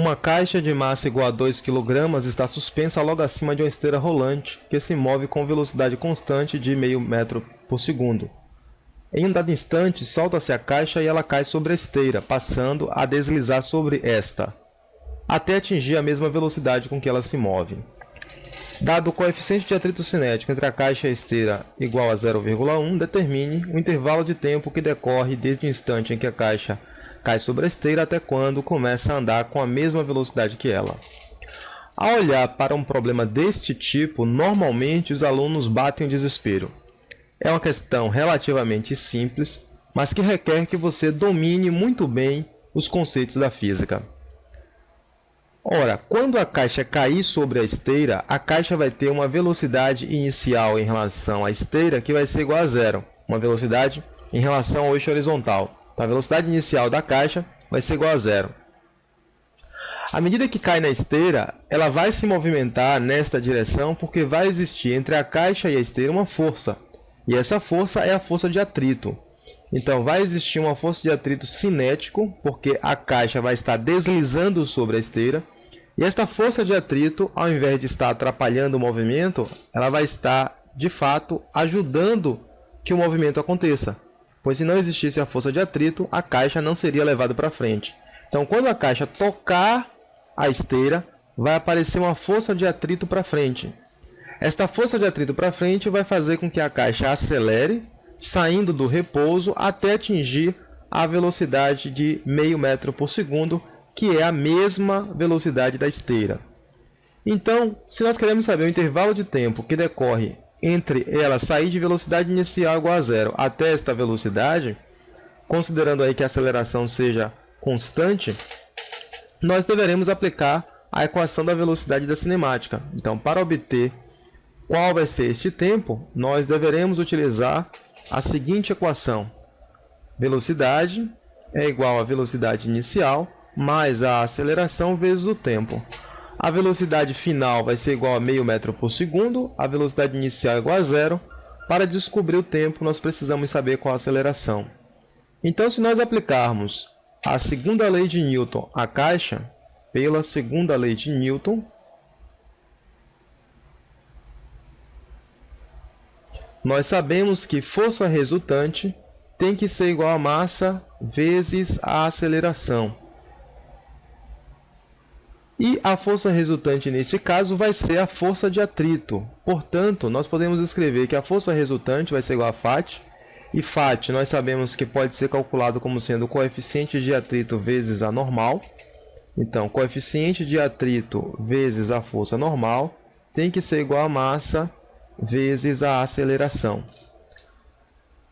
Uma caixa de massa igual a 2 kg está suspensa logo acima de uma esteira rolante que se move com velocidade constante de meio metro por segundo. Em um dado instante, solta-se a caixa e ela cai sobre a esteira, passando a deslizar sobre esta, até atingir a mesma velocidade com que ela se move. Dado o coeficiente de atrito cinético entre a caixa e a esteira igual a 0,1, determine o intervalo de tempo que decorre desde o instante em que a caixa cai sobre a esteira até quando começa a andar com a mesma velocidade que ela. Ao olhar para um problema deste tipo, normalmente os alunos batem o desespero. É uma questão relativamente simples, mas que requer que você domine muito bem os conceitos da física. Ora, quando a caixa cair sobre a esteira, a caixa vai ter uma velocidade inicial em relação à esteira que vai ser igual a zero, uma velocidade em relação ao eixo horizontal. Então, a velocidade inicial da caixa vai ser igual a zero. À medida que cai na esteira, ela vai se movimentar nesta direção porque vai existir entre a caixa e a esteira uma força. E essa força é a força de atrito. Então, vai existir uma força de atrito cinético, porque a caixa vai estar deslizando sobre a esteira. E esta força de atrito, ao invés de estar atrapalhando o movimento, ela vai estar, de fato, ajudando que o movimento aconteça. Pois se não existisse a força de atrito, a caixa não seria levada para frente. Então, quando a caixa tocar a esteira, vai aparecer uma força de atrito para frente. Esta força de atrito para frente vai fazer com que a caixa acelere, saindo do repouso até atingir a velocidade de meio metro por segundo, que é a mesma velocidade da esteira. Então, se nós queremos saber o intervalo de tempo que decorre entre ela sair de velocidade inicial igual a zero até esta velocidade, considerando aí que a aceleração seja constante, nós deveremos aplicar a equação da velocidade da cinemática. Então, para obter qual vai ser este tempo, nós deveremos utilizar a seguinte equação. Velocidade é igual a velocidade inicial mais a aceleração vezes o tempo. A velocidade final vai ser igual a meio metro por segundo, a velocidade inicial é igual a zero. Para descobrir o tempo, nós precisamos saber qual a aceleração. Então, se nós aplicarmos a segunda lei de Newton à caixa, pela segunda lei de Newton, nós sabemos que força resultante tem que ser igual a massa vezes a aceleração. E a força resultante neste caso vai ser a força de atrito. Portanto, nós podemos escrever que a força resultante vai ser igual a Φ. E Φ nós sabemos que pode ser calculado como sendo o coeficiente de atrito vezes a normal. Então, coeficiente de atrito vezes a força normal tem que ser igual a massa vezes a aceleração.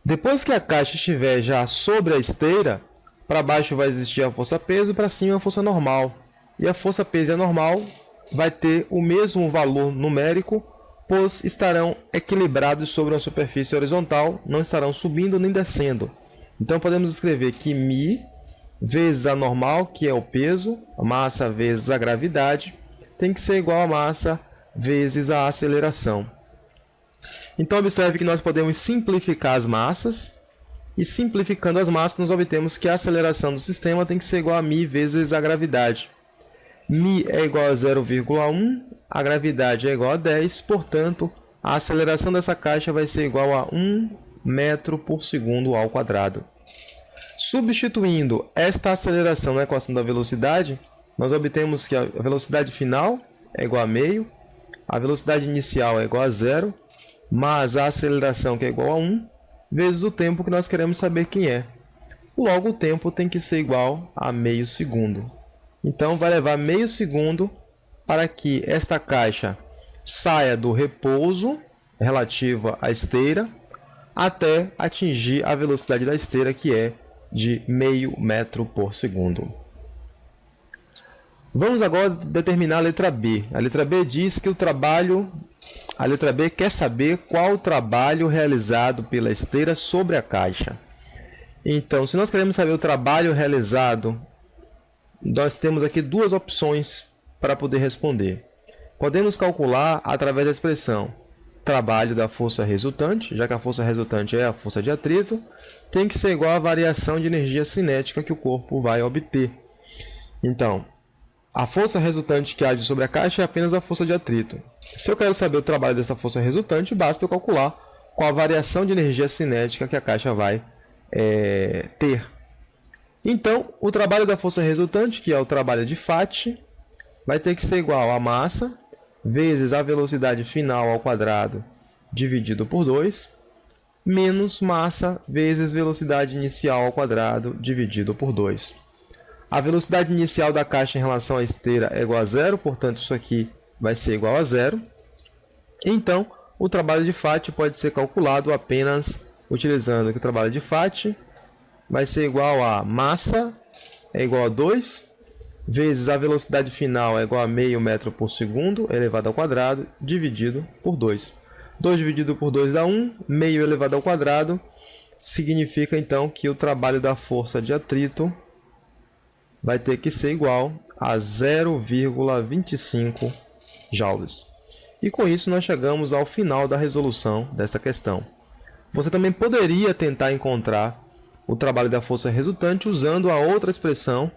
Depois que a caixa estiver já sobre a esteira, para baixo vai existir a força peso e para cima a força normal. E a força peso e a normal vai ter o mesmo valor numérico, pois estarão equilibrados sobre uma superfície horizontal, não estarão subindo nem descendo. Então podemos escrever que μ vezes a normal, que é o peso, a massa vezes a gravidade, tem que ser igual a massa vezes a aceleração. Então observe que nós podemos simplificar as massas, e simplificando as massas nós obtemos que a aceleração do sistema tem que ser igual a μ vezes a gravidade. μ é igual a 0,1, a gravidade é igual a 10, portanto, a aceleração dessa caixa vai ser igual a 1 metro por segundo ao quadrado. Substituindo esta aceleração na equação da velocidade, nós obtemos que a velocidade final é igual a meio, a velocidade inicial é igual a 0, mas a aceleração que é igual a 1, vezes o tempo que nós queremos saber quem é. Logo, o tempo tem que ser igual a meio segundo. Então, vai levar meio segundo para que esta caixa saia do repouso relativo à esteira até atingir a velocidade da esteira, que é de meio metro por segundo. Vamos agora determinar a letra B. A letra B diz que a letra B quer saber qual o trabalho realizado pela esteira sobre a caixa. Então, se nós queremos saber o trabalho realizado, nós temos aqui duas opções para poder responder. Podemos calcular através da expressão trabalho da força resultante, já que a força resultante é a força de atrito, tem que ser igual à variação de energia cinética que o corpo vai obter. Então, A força resultante que age sobre a caixa é apenas a força de atrito. Se eu quero saber o trabalho dessa força resultante, basta eu calcular qual a variação de energia cinética que a caixa vai ter. Então, o trabalho da força resultante, que é o trabalho de FAT, vai ter que ser igual a massa vezes a velocidade final ao quadrado dividido por 2, menos massa vezes velocidade inicial ao quadrado dividido por 2. A velocidade inicial da caixa em relação à esteira é igual a zero, portanto isso aqui vai ser igual a zero. Então, o trabalho de FAT pode ser calculado apenas utilizando que o trabalho de FAT vai ser igual a massa é igual a 2, vezes a velocidade final é igual a meio metro por segundo elevado ao quadrado, dividido por 2. 2 dividido por 2 dá 1, meio elevado ao quadrado, significa então que o trabalho da força de atrito vai ter que ser igual a 0,25 joules. E com isso nós chegamos ao final da resolução desta questão. Você também poderia tentar encontrar o trabalho da força resultante usando a outra expressão,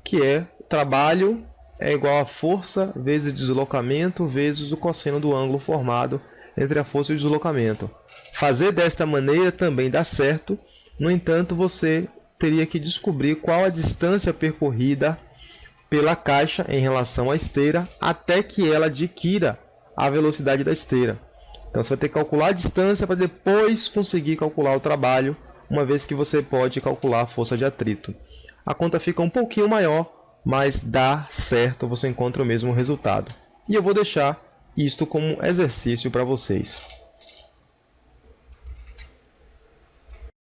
que é trabalho é igual a força vezes deslocamento vezes o cosseno do ângulo formado entre a força e o deslocamento. Fazer desta maneira também dá certo, no entanto você teria que descobrir qual a distância percorrida pela caixa em relação à esteira até que ela adquira a velocidade da esteira. Então você vai ter que calcular a distância para depois conseguir calcular o trabalho, uma vez que você pode calcular a força de atrito. A conta fica um pouquinho maior, mas dá certo, você encontra o mesmo resultado. E eu vou deixar isto como exercício para vocês.